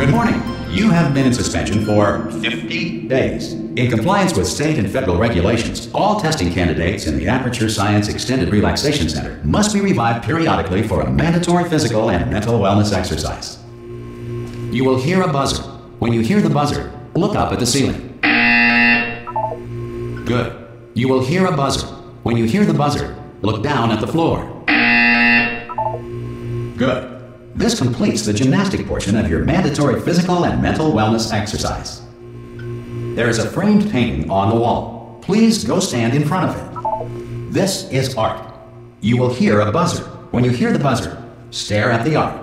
Good morning. You have been in suspension for 50 days. In compliance with state and federal regulations, all testing candidates in the Aperture Science Extended Relaxation Center must be revived periodically for a mandatory physical and mental wellness exercise. You will hear a buzzer. When you hear the buzzer, look up at the ceiling. Good. You will hear a buzzer. When you hear the buzzer, look down at the floor. Good. This completes the gymnastic portion of your mandatory physical and mental wellness exercise. There is a framed painting on the wall. Please go stand in front of it. This is art. You will hear a buzzer. When you hear the buzzer, stare at the art.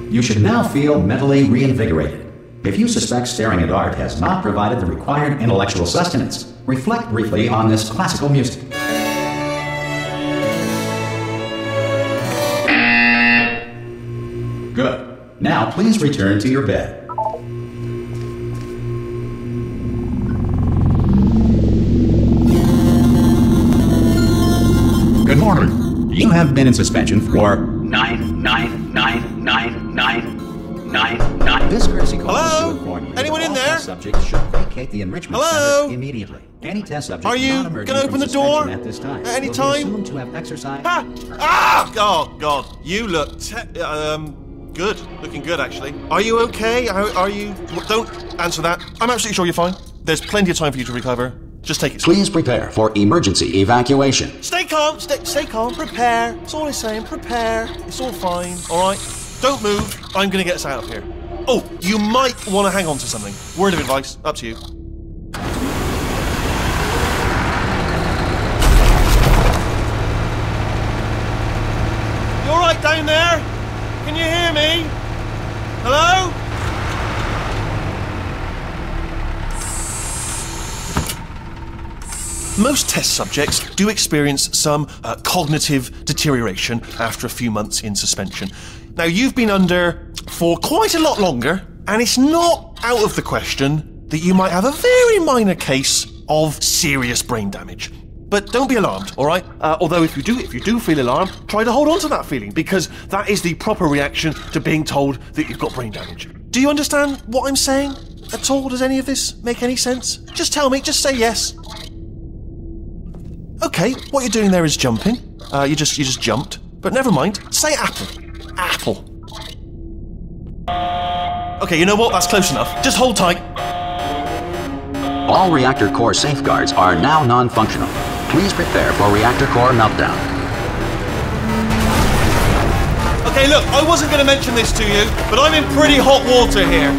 You should now feel mentally reinvigorated. If you suspect staring at art has not provided the required intellectual sustenance, reflect briefly on this classical music. Good. Now please return to your bed. Good morning. You have been in suspension for 9999999. This courtesy call is to inform you. Anyone in there? Subjects should vacate the enrichment center immediately. Any test subject are you going to open the door at this time at any will time? be assumed to have exercised. Oh God! You look good. Looking good, actually. Are you okay? Are you? Don't answer that. I'm absolutely sure you're fine. There's plenty of time for you to recover. Just take it slow. Please prepare for emergency evacuation. Stay calm. Stay calm. Prepare. That's all I'm saying. Prepare. It's all fine. All right. Don't move. I'm gonna get us out of here. Oh, you might want to hang on to something. Word of advice. Up to you. You all right down there? Can you hear me? Hello? Most test subjects do experience some cognitive deterioration after a few months in suspension. Now, you've been under for quite a lot longer, and it's not out of the question that you might have a very minor case of serious brain damage. But don't be alarmed, all right? Although if you do feel alarmed, try to hold on to that feeling, because that is the proper reaction to being told that you've got brain damage. Do you understand what I'm saying at all? Does any of this make any sense? Just tell me, just say yes. Okay, what you're doing there is jumping. You just jumped. But never mind, say apple. Apple. Okay, you know what? That's close enough. Just hold tight. All reactor core safeguards are now non-functional. Please prepare for reactor core meltdown. Okay, look, I wasn't going to mention this to you, but I'm in pretty hot water here.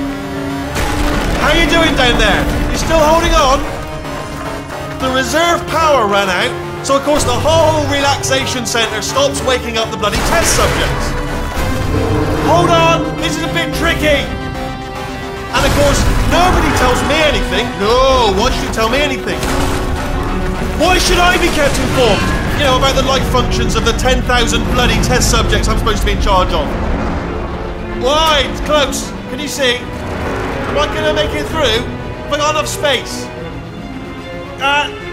How you doing down there? You still holding on? The reserve power ran out, so of course the whole relaxation centre stops waking up the bloody test subjects. Hold on, this is a bit tricky. And of course, nobody tells me anything. No, why should you tell me anything? Why should I be kept informed? You know, about the life functions of the 10,000 bloody test subjects I'm supposed to be in charge of. Why? It's close. Can you see? Am I going to make it through? Have I got enough space?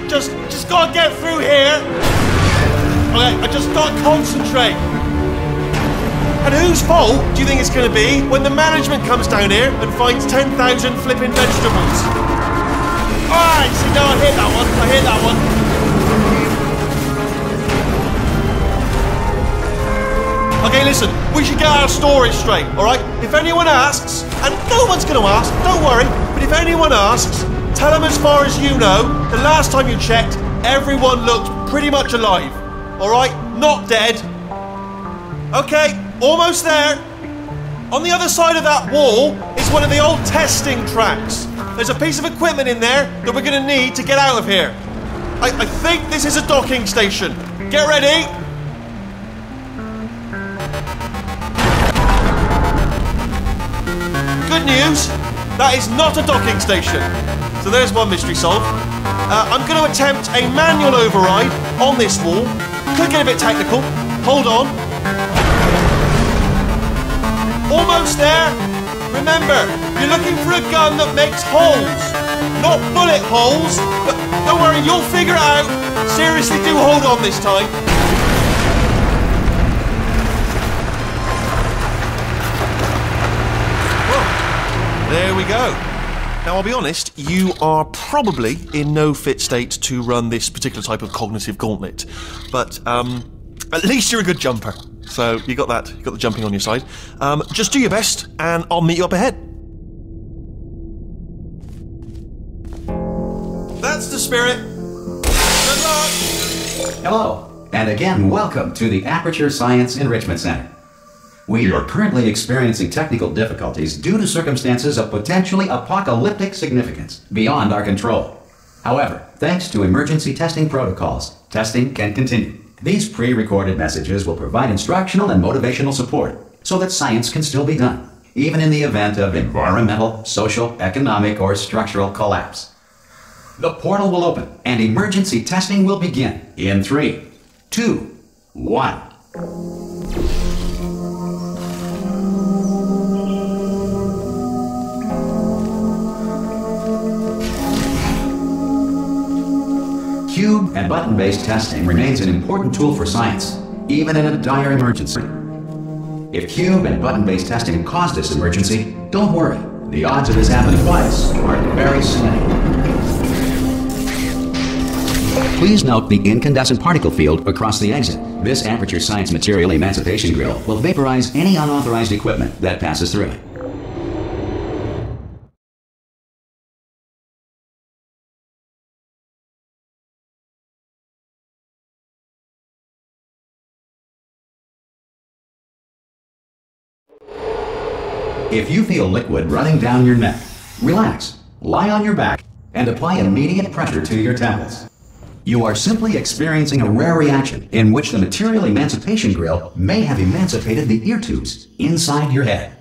Just gotta get through here. Okay, I just gotta concentrate. And whose fault do you think it's going to be when the management comes down here and finds 10,000 flipping vegetables? Alright, see, no, I hit that one. I hit that one. Okay, listen, we should get our story straight, alright? If anyone asks, and no one's going to ask, don't worry, but if anyone asks, tell them as far as you know, the last time you checked, everyone looked pretty much alive. Alright? Not dead. Okay, almost there. On the other side of that wall is one of the old testing tracks. There's a piece of equipment in there that we're going to need to get out of here. I think this is a docking station. Get ready. Good news, that is not a docking station. So there's one mystery solved. I'm going to attempt a manual override on this wall. Could get a bit technical. Hold on. Almost there. Remember, you're looking for a gun that makes holes, not bullet holes. But don't worry, you'll figure it out. Seriously, do hold on this time. go. Now, I'll be honest, you are probably in no fit state to run this particular type of cognitive gauntlet. But, at least you're a good jumper. So, you got that. You got the jumping on your side. Just do your best, and I'll meet you up ahead. That's the spirit. Good luck! Hello, and again, welcome to the Aperture Science Enrichment Center. We are currently experiencing technical difficulties due to circumstances of potentially apocalyptic significance beyond our control. However, thanks to emergency testing protocols, testing can continue. These pre-recorded messages will provide instructional and motivational support so that science can still be done, even in the event of environmental, social, economic, or structural collapse. The portal will open and emergency testing will begin in 3, 2, 1. Cube and button-based testing remains an important tool for science, even in a dire emergency. If cube and button-based testing caused this emergency, don't worry. The odds of this happening twice are very slim. Please note the incandescent particle field across the exit. This Aperture Science Material Emancipation Grill will vaporize any unauthorized equipment that passes through it. If you feel liquid running down your neck, relax, lie on your back, and apply immediate pressure to your temples. You are simply experiencing a rare reaction in which the Material Emancipation Grill may have emancipated the ear tubes inside your head.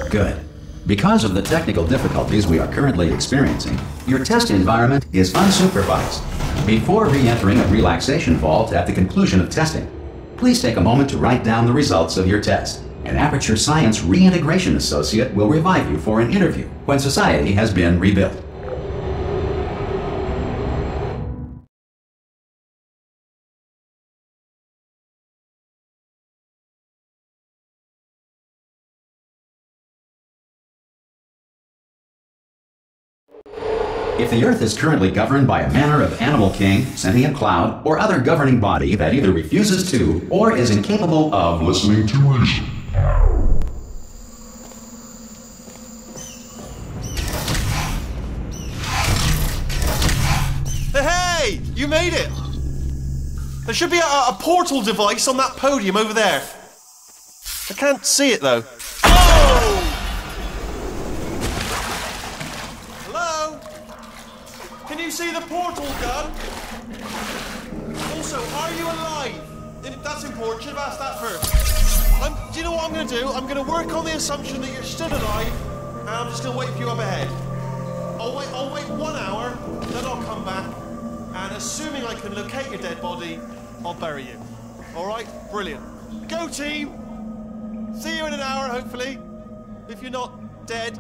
Good. Because of the technical difficulties we are currently experiencing, your test environment is unsupervised. Before re-entering a relaxation vault at the conclusion of testing, please take a moment to write down the results of your test. An Aperture Science Reintegration Associate will revive you for an interview when society has been rebuilt. If the Earth is currently governed by a manner of animal king, sentient cloud, or other governing body that either refuses to or is incapable of listening to reason. Hey! You made it! There should be a portal device on that podium over there. I can't see it though. Oh! Can you see the portal gun? Also, are you alive? That's important. Should have asked that first. Do you know what I'm going to do? I'm going to work on the assumption that you're still alive, and I'm just going to wait for you up ahead. I'll wait 1 hour, then I'll come back, and assuming I can locate your dead body, I'll bury you. All right? Brilliant. Go team! See you in an hour, hopefully. If you're not dead.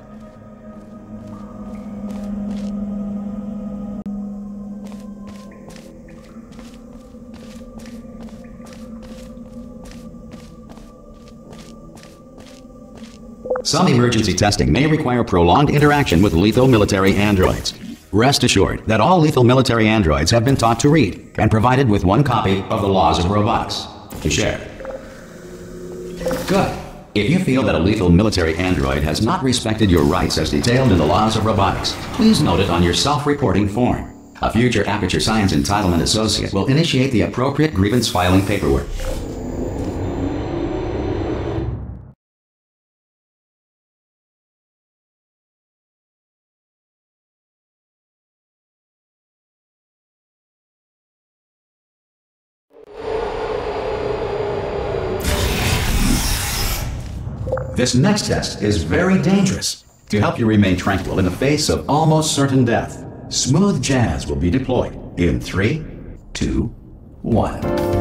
Some emergency testing may require prolonged interaction with lethal military androids. Rest assured that all lethal military androids have been taught to read and provided with 1 copy of the Laws of Robotics to share. Good. If you feel that a lethal military android has not respected your rights as detailed in the Laws of Robotics, please note it on your self-reporting form. A future Aperture Science Entitlement Associate will initiate the appropriate grievance filing paperwork. This next test is very dangerous. To help you remain tranquil in the face of almost certain death, smooth jazz will be deployed in 3, 2, 1.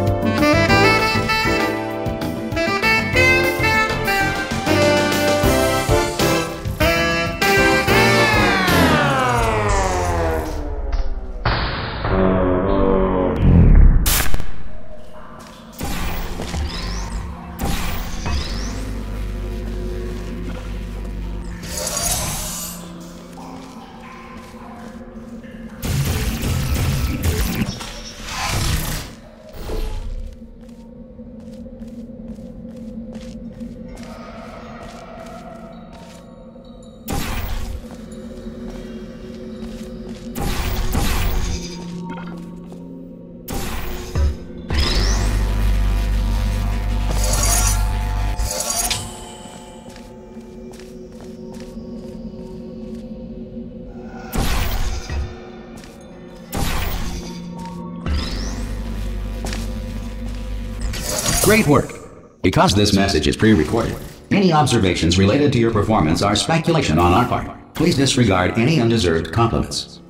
Great work! Because this message is pre-recorded, any observations related to your performance are speculation on our part. Please disregard any undeserved compliments.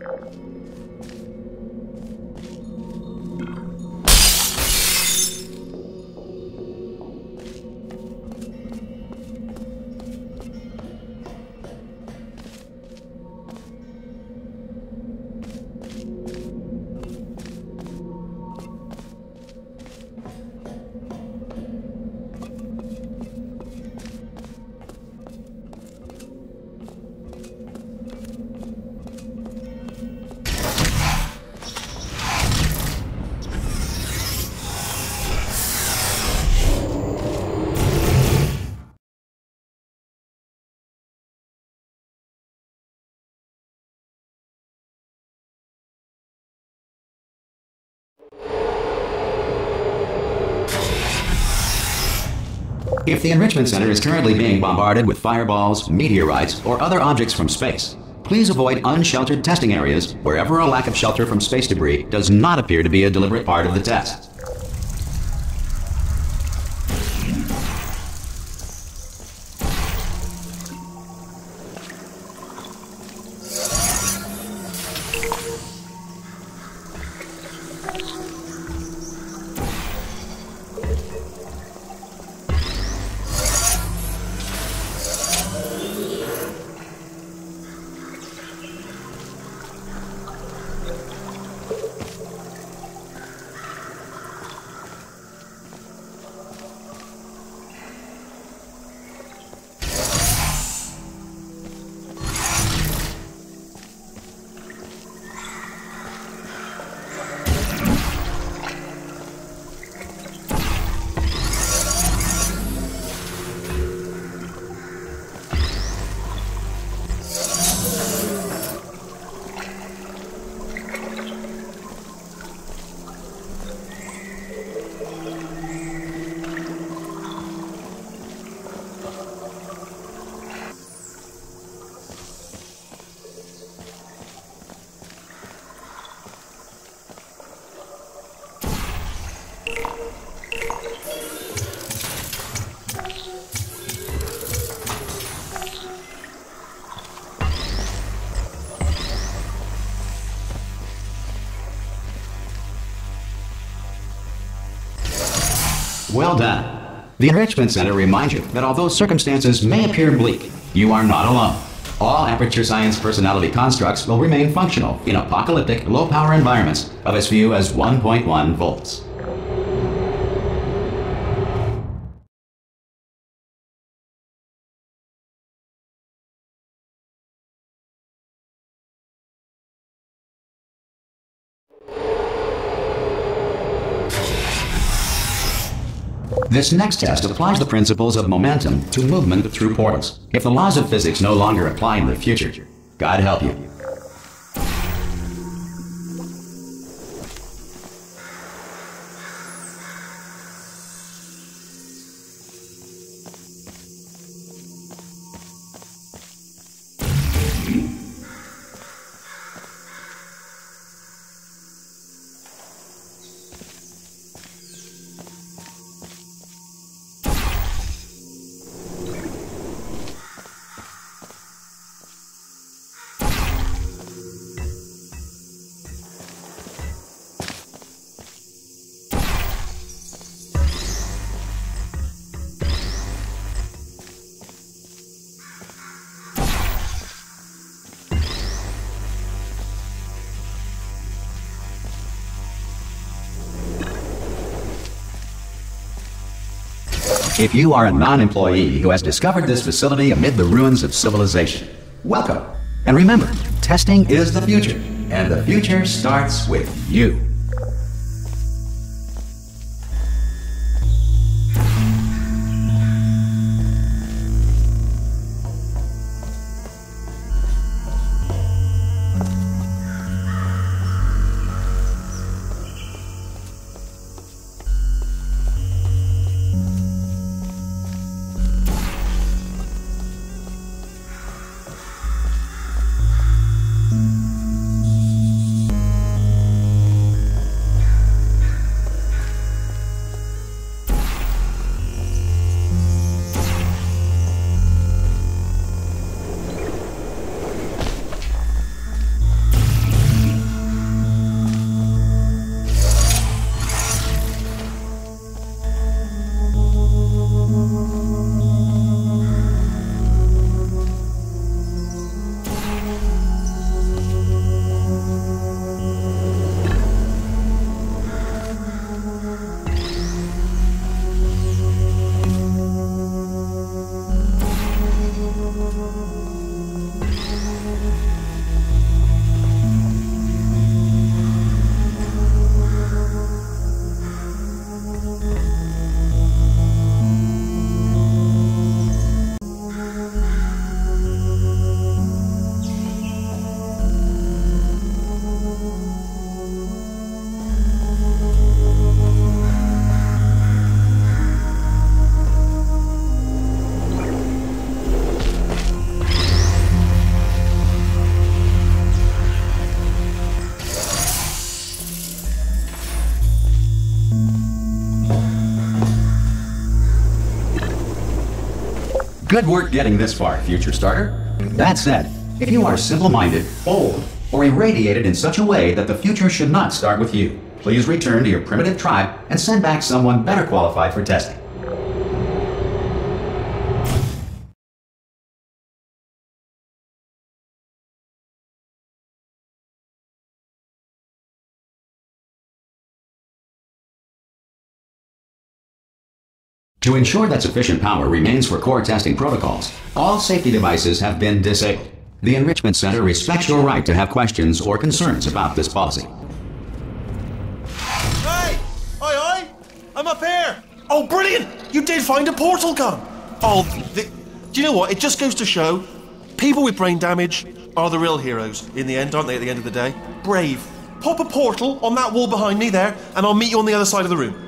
If the Enrichment Center is currently being bombarded with fireballs, meteorites, or other objects from space, please avoid unsheltered testing areas wherever a lack of shelter from space debris does not appear to be a deliberate part of the test. Well done. The Enrichment Center reminds you that although circumstances may appear bleak, you are not alone. All Aperture Science personality constructs will remain functional in apocalyptic, low-power environments of as few as 1.1 volts. This next test applies the principles of momentum to movement through portals. If the laws of physics no longer apply in the future, God help you. If you are a non-employee who has discovered this facility amid the ruins of civilization, welcome. And remember, testing is the future, and the future starts with you. Good work getting this far, future starter. That said, if you are simple-minded, old, or irradiated in such a way that the future should not start with you, please return to your primitive tribe and send back someone better qualified for testing. To ensure that sufficient power remains for core testing protocols, all safety devices have been disabled. The Enrichment Center respects your right to have questions or concerns about this policy. Hey! Aye, aye! I'm up here! Oh, brilliant! You did find a portal gun! Oh, do you know what? It just goes to show, people with brain damage are the real heroes in the end, aren't they, at the end of the day? Brave. Pop a portal on that wall behind me there, and I'll meet you on the other side of the room.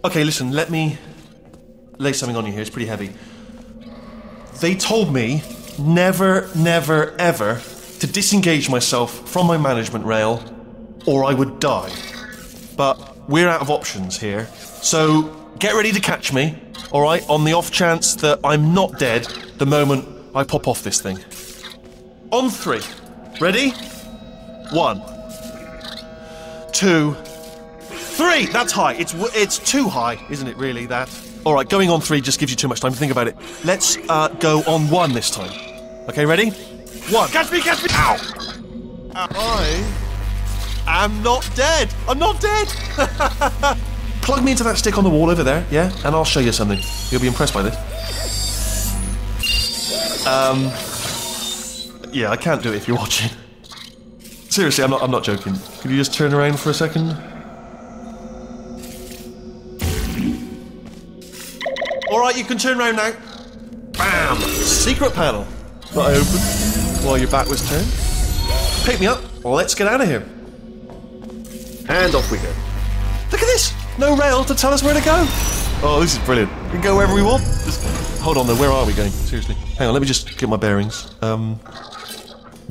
Okay, listen, let me lay something on you here. It's pretty heavy. They told me never, never, ever to disengage myself from my management rail or I would die. But we're out of options here. So get ready to catch me, all right, on the off chance that I'm not dead the moment I pop off this thing. On 3. Ready? 1, 2, 3! That's high. It's too high, isn't it, really, that? All right, going on 3 just gives you too much time to think about it. Let's go on 1 this time. Okay, ready? 1. Catch me, catch me! Ow! I am not dead. I'm not dead! Plug me into that stick on the wall over there, yeah? And I'll show you something. You'll be impressed by this. Yeah, I can't do it if you're watching. Seriously, I'm not joking. Could you just turn around for a second? Alright, you can turn around now. Bam! Secret panel. That I opened while your back was turned. Pick me up. Let's get out of here. And off we go. Look at this! No rail to tell us where to go. Oh, this is brilliant. We can go wherever we want. Just hold on though, where are we going? Seriously. Hang on, let me just get my bearings.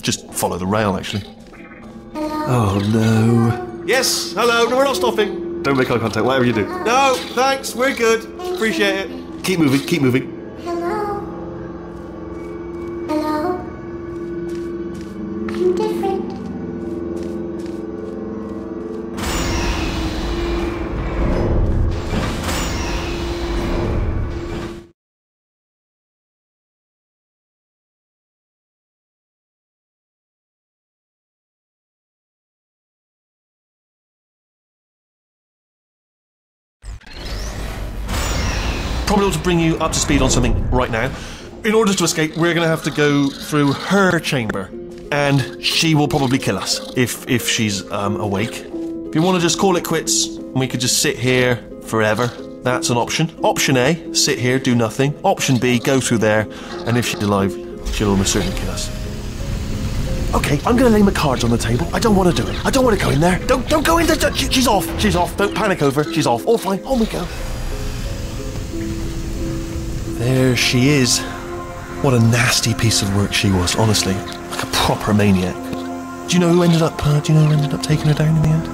Just follow the rail, actually. Oh no. Yes, hello. No, we're not stopping. Don't make eye contact, whatever you do. No, thanks, we're good. Appreciate it. Keep moving, keep moving. Hello? Hello? I'm different. probably ought to bring you up to speed on something right now. In order to escape, we're going to have to go through her chamber, and she will probably kill us if she's awake. If you want to just call it quits, and we could just sit here forever, that's an option. Option A, sit here, do nothing. Option B, go through there, and if she's alive, she'll almost certainly kill us. Okay, I'm going to lay my cards on the table. I don't want to do it. I don't want to go in there. Don't go in there. She's off. She's off. Don't panic over. She's off. All fine. On we go. There she is. What a nasty piece of work she was, honestly. Like a proper maniac. Do you know who ended up taking her down in the end?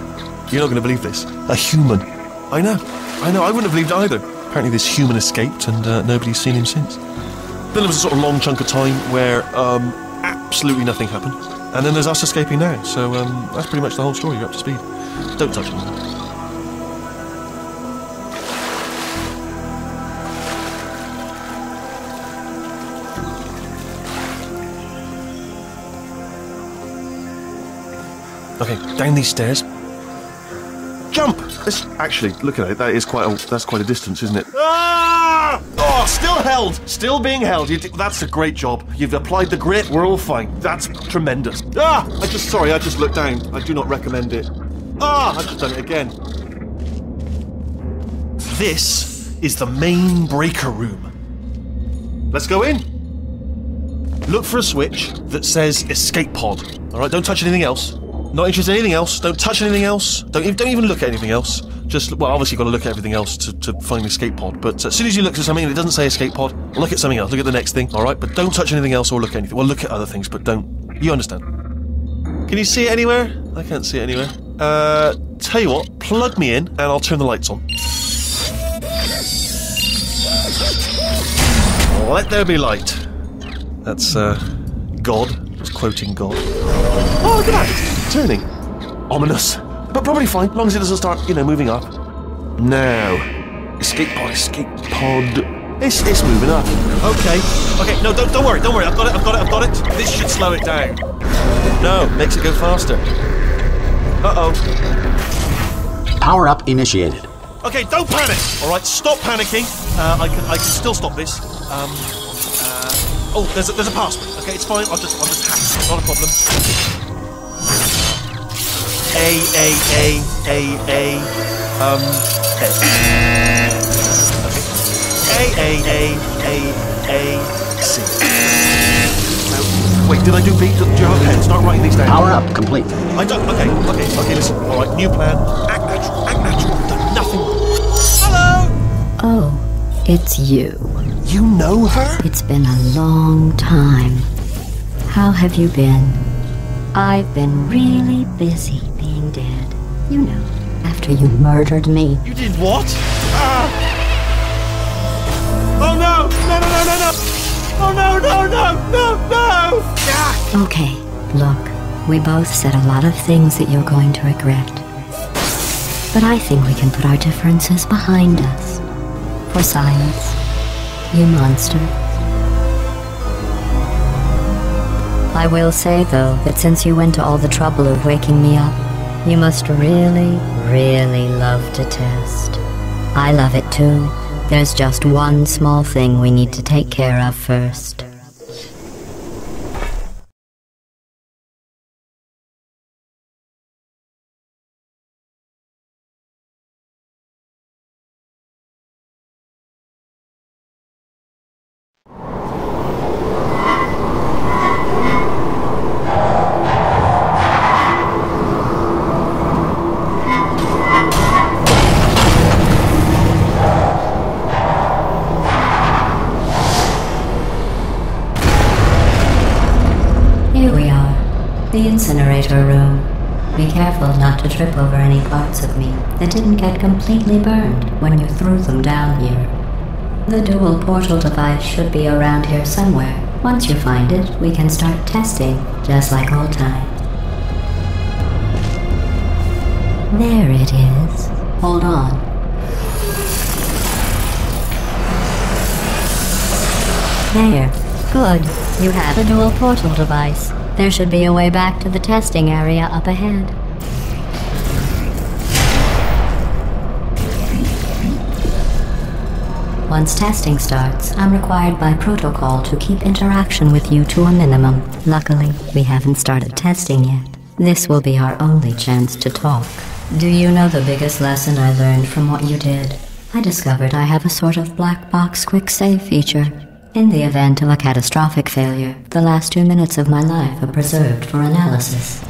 You're not going to believe this. A human. I know. I wouldn't have believed it either. Apparently this human escaped and nobody's seen him since. Then there was a sort of long chunk of time where absolutely nothing happened. And then there's us escaping now. So that's pretty much the whole story. You're up to speed. Don't touch me. Okay, down these stairs. Jump! Actually, look at it. That's quite a distance, isn't it? Ah! Oh, still held. Still being held. That's a great job. You've applied the grit. We're all fine. That's tremendous. Ah! I just looked down. I do not recommend it. Ah! I've just done it again. This is the main breaker room. Let's go in. Look for a switch that says escape pod. All right, don't touch anything else. Not interested in anything else. Don't touch anything else. Don't even look at anything else. Just, well, obviously you've got to look at everything else to find the escape pod. But as soon as you look at something and it doesn't say escape pod, look at something else. Look at the next thing, all right? But don't touch anything else or look at anything. Well, look at other things, but don't. You understand? Can you see it anywhere? I can't see it anywhere. Tell you what, plug me in and I'll turn the lights on. Let there be light. That's, God. Just quoting God. Oh, look at that! It's turning. Ominous. But probably fine, as long as it doesn't start, moving up. Now. Escape pod. It's moving up. Okay, no, don't worry. I've got it. This should slow it down. No, makes it go faster. Uh-oh. Power up initiated. Okay, don't panic! Alright, stop panicking. I can still stop this. Oh, there's a password. Okay, it's fine. I'll just hack it. Not a problem. A. C. Wait, did I do B? Do you have a pen? Start writing these down. Power up complete. I don't. Okay, listen. Alright, new plan. Act natural. I've done nothing. Hello! Oh, it's you. You know her? It's been a long time. How have you been? I've been really busy being dead. After you murdered me. You did what? Oh no! Oh no! Okay, look. We both said a lot of things that you're going to regret. But I think we can put our differences behind us. For science. You monster. I will say, though, that since you went to all the trouble of waking me up, you must really, really love to test. I love it too. There's just one small thing we need to take care of first. The incinerator room. Be careful not to trip over any parts of me that didn't get completely burned when you threw them down here. The dual portal device should be around here somewhere. Once you find it, we can start testing, just like old times. There it is. Hold on. There. Good. You have a dual portal device. There should be a way back to the testing area up ahead. Once testing starts, I'm required by protocol to keep interaction with you to a minimum. Luckily, we haven't started testing yet. This will be our only chance to talk. Do you know the biggest lesson I learned from what you did? I discovered I have a sort of black box quick save feature. In the event of a catastrophic failure, the last 2 minutes of my life are preserved for analysis.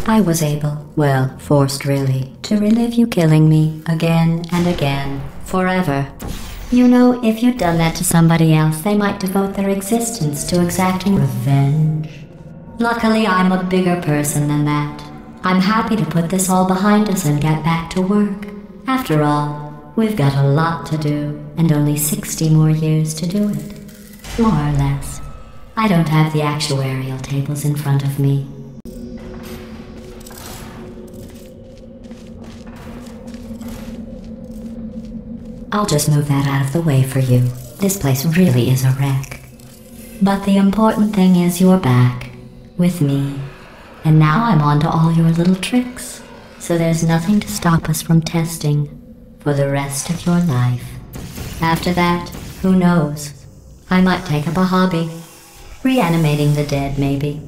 I was able, well, forced really, to relive you killing me again and again, forever. You know, if you'd done that to somebody else, they might devote their existence to exacting revenge. Luckily, I'm a bigger person than that. I'm happy to put this all behind us and get back to work. After all, we've got a lot to do, and only 60 more years to do it. More or less. I don't have the actuarial tables in front of me. I'll just move that out of the way for you. This place really is a wreck. But the important thing is you're back. With me. And now I'm on to all your little tricks. So there's nothing to stop us from testing for the rest of your life. After that, who knows? I might take up a hobby. Reanimating the dead, maybe.